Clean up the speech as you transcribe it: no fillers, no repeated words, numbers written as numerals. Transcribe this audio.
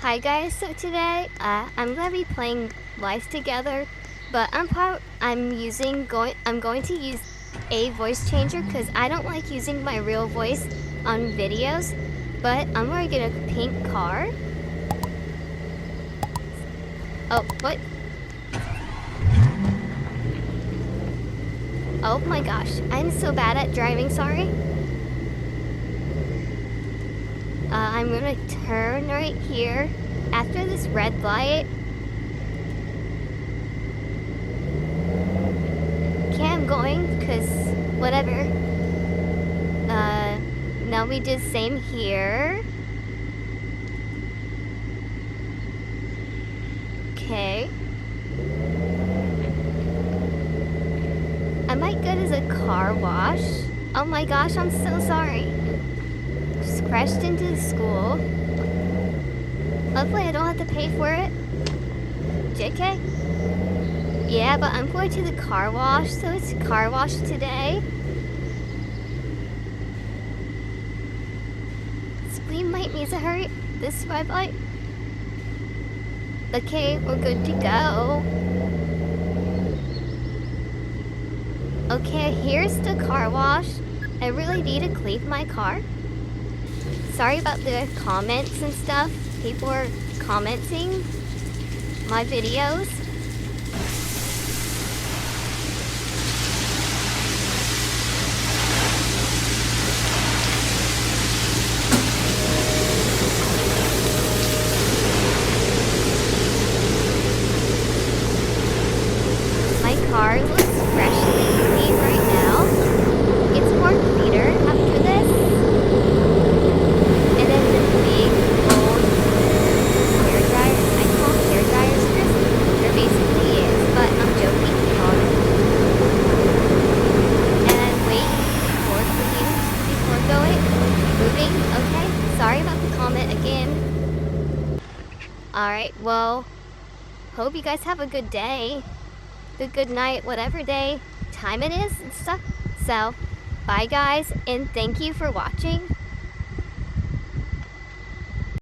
Hi guys, so today I'm gonna be playing Life Together, but I'm going to use a voice changer because I don't like using my real voice on videos. But I'm gonna get a pink car. Oh, what? Oh my gosh, I'm so bad at driving, sorry. I'm gonna turn right here after this red light. Okay, I'm going because whatever. Now we do the same here. Okay. I might go to the car wash. Oh my gosh, I'm so sorry. Just crashed into the school. Hopefully I don't have to pay for it. JK? Yeah, but I'm going to the car wash, so it's car wash today. We might need to hurry this red light. Okay, we're good to go. Okay, here's the car wash. I really need to clean my car. Sorry about the comments and stuff. People are commenting my videos. My car looks freshly clean right now. It's more cleaner after this. And then the big old hair dryer. I call hair dryers Chris. There basically is, but I'm joking. And I'm waiting for you before going. Moving. Okay. Sorry about the comment again. Alright, well, hope you guys have a good day. Good night, whatever day time it is and stuff. So, bye guys, and thank you for watching.